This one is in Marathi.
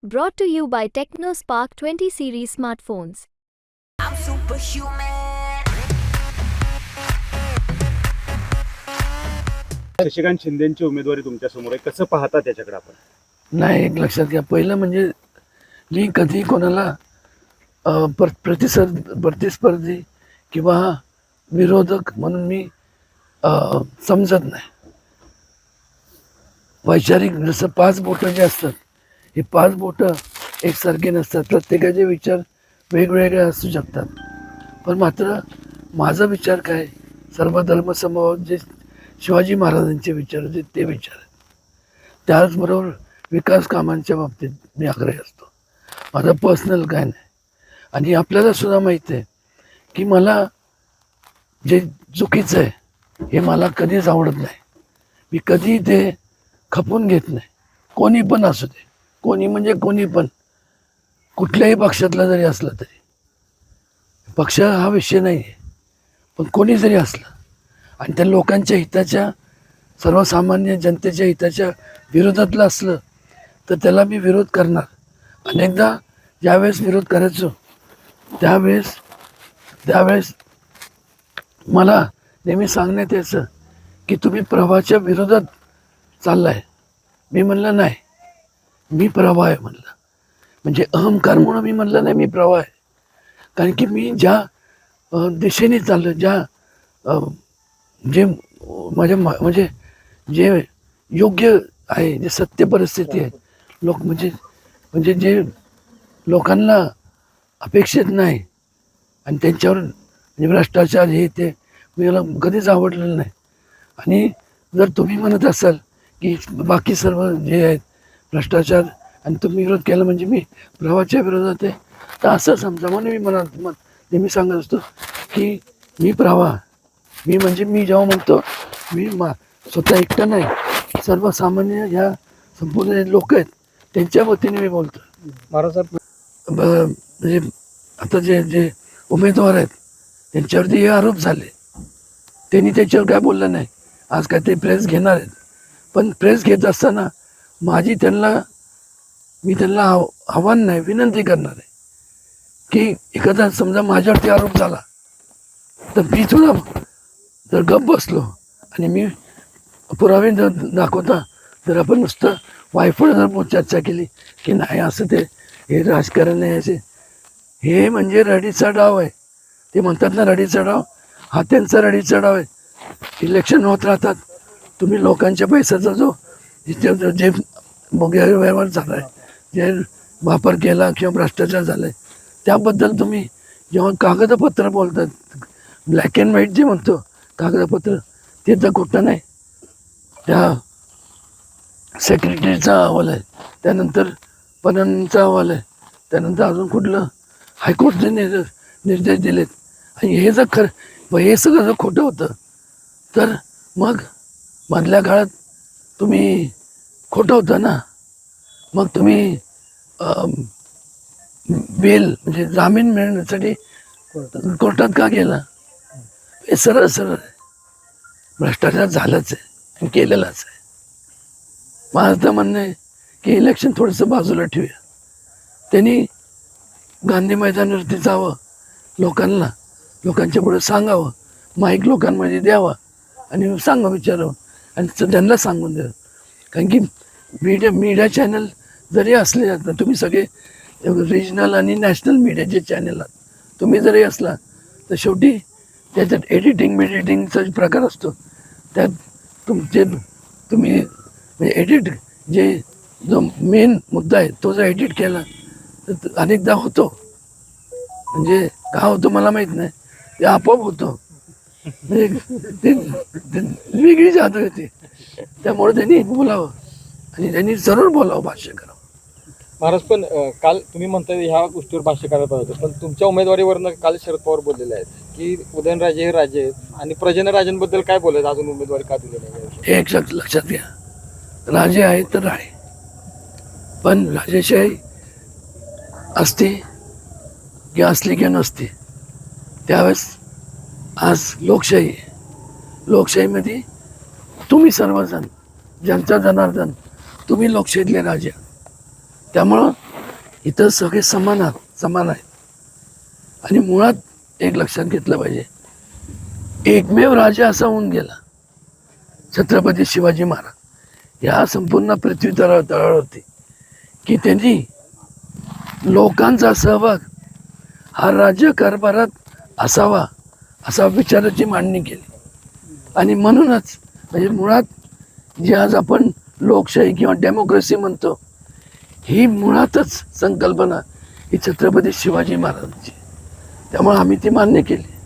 Brought to you by TechnoSpark 20 series smartphones. I'm superhuman. Shashikant शिंदेची उमेदवारी तुमच्या समोर आहे, कसं पाहता त्याच्याकडे आपण? नाही, एक लक्षात घ्या, पहिलं म्हणजे मी कधी कोणाला प्रतिस्पर्धी किंवा विरोधक म्हणून मी समजत नाही. वैचारिक जसं 5 बोटं जे असतात, हे 5 बोटं एकसारखे नसतात. प्रत्येकाचे विचार वेगवेगळे असू शकतात. पण मात्र माझा विचार काय, सर्व धर्मसमभाव जे शिवाजी महाराजांचे विचार होते ते विचार आहेत. त्याचबरोबर विकास कामांच्या बाबतीत मी आग्रही असतो. माझं पर्सनल काय नाही. आणि आपल्याला सुद्धा माहीत आहे की मला जे चुकीचं आहे हे मला कधीच आवडत नाही. मी कधी ते खपून घेत नाही. कोणी पण असू दे, कोणी म्हणजे कोणी पण, कुठल्याही पक्षातला जरी असला तरी, पक्ष हा विषय नाही आहे, पण कोणी जरी असलं आणि त्या लोकांच्या हिताच्या, सर्वसामान्य जनतेच्या हिताच्या विरोधातलं असलं तर त्याला मी विरोध करणार. अनेकदा ज्यावेळेस विरोध करायचो त्यावेळेस मला नेहमी सांगण्यात यायचं की तुम्ही प्रवाहाच्या विरोधात चालला आहे. मी म्हणलं नाही, मी प्रवाह आहे म्हणलं. म्हणजे अहंकार म्हणून मी म्हणलं नाही मी प्रवाह आहे. कारण की मी ज्या दिशेने चाललो, जे माझ्या म्हणजे जे योग्य आहे, जे सत्य परिस्थिती आहे, म्हणजे जे लोकांना अपेक्षित नाही आणि त्यांच्यावर म्हणजे भ्रष्टाचार हे ते मला कधीच आवडलेलं नाही. आणि जर तुम्ही म्हणत असाल की बाकी सर्व जे आहेत भ्रष्टाचार आणि तुम्ही विरोध केला म्हणजे मी प्रवाहाच्या विरोधात आहे, तर असं समजा. म्हणून मी नेहमी सांगत असतो की मी प्रवाह, मी जेव्हा म्हणतो मी स्वतः एकटं नाही, सर्वसामान्य ह्या संपूर्ण लोक आहेत त्यांच्या वतीने मी बोलतो. महाराज म्हणजे आता जे उमेदवार आहेत त्यांच्यावरती हे आरोप झाले, त्यांनी त्याच्यावर काय बोललं नाही. आज काय ते प्रेस घेणार आहेत, पण प्रेस घेत असताना मी त्यांना आव्हान नाही, विनंती करणार आहे की एखादा समजा माझ्यावरती आरोप झाला तर मी थोडा जर गप्प बसलो आणि मी पुरावे दाखवता जर आपण नुसतं वायफळ जर चर्चा केली की नाही असं ते हे राजकारण आहे, असे हे म्हणजे रडीचा डाव आहे. ते म्हणतात ना रडीचा डाव, हा त्यांचा रडीचा डाव आहे. इलेक्शन होत राहतात, तुम्ही लोकांच्या पैशाचा जे व्यवहार झाला आहे, जे वापर केला किंवा भ्रष्टाचार झाला आहे, त्याबद्दल तुम्ही जेव्हा कागदपत्र बोलतात, ब्लॅक अँड व्हाईट जे म्हणतो कागदपत्र, ते तर खोटं नाही. त्या सेक्रेटरीचा अहवाल आहे, त्यानंतर पणनचा अहवाल आहे, त्यानंतर अजून कुठलं हायकोर्टचे निर्देश दिलेत. आणि हे जर हे सगळं जर खोटं होतं तर मग मधल्या काळात तुम्ही खोटं होतं ना, मग तुम्ही बेल म्हणजे जामीन मिळण्यासाठी कोर्टात का गेला? हे सरळ आहे. भ्रष्टाचार झालाच आहे आणि केलेलाच आहे. माझं तर म्हणणं आहे की इलेक्शन थोडंसं बाजूला ठेवूया. त्यांनी गांधी मैदानावरती जावं, लोकांच्या पुढे सांगावं, माईक लोकांमध्ये द्यावा आणि विचारावं आणि त्यांना सांगून द्यावं. कारण की मीडिया चॅनल जरी असले, आता तुम्ही सगळे रिजनल आणि नॅशनल मीडियाचे चॅनल आहात, तुम्ही जरी असला तर शेवटी त्याच्यात एडिटिंगचा प्रकार असतो. त्यात तुम्ही जो मेन मुद्दा आहे तो जर एडिट केला तर अनेकदा होतो. म्हणजे का होतो मला माहीत नाही, ते आपोआप होतो. म्हणजे ते वेगळी जादू येते. त्यामुळे त्यांनी बोलावं आणि त्यांनी जरूर बोलावं, भाष्य करावं. महाराज, पण काल तुम्ही म्हणताय ह्या गोष्टीवर भाष्य करायला पाहिजे होतं, पण तुमच्या उमेदवारीवरनं काल शरद पवार बोललेले आहेत की उदयनराजे हे राजे आहेत आणि प्रजनराजेंबद्दल काय बोलायचं, अजून उमेदवारी का दिली नाही? हे एक लक्षात घ्या, राजे आहेत तर राणे, पण राजेशाही असते की असली की नसते, त्यावेळेस आज लोकशाही आहे. लोकशाहीमध्ये तुम्ही सर्वजण, जनता जनार्दन, तुम्ही लोकशाहीतले राजे. त्यामुळं इथं सगळे समान आहेत आणि मुळात एक लक्षात घेतलं पाहिजे, एकमेव राजा असा होऊन गेला छत्रपती शिवाजी महाराज या संपूर्ण पृथ्वी तळावरती की त्यांनी लोकांचा सहभाग हा राज्य कारभारात असावा असा विचाराची मांडणी केली. आणि म्हणूनच म्हणजे मुळात जी आज आपण लोकशाही किंवा डेमोक्रेसी म्हणतो, ही मुळातच संकल्पना ही छत्रपती शिवाजी महाराजांची. त्यामुळे आम्ही ती मान्य केली.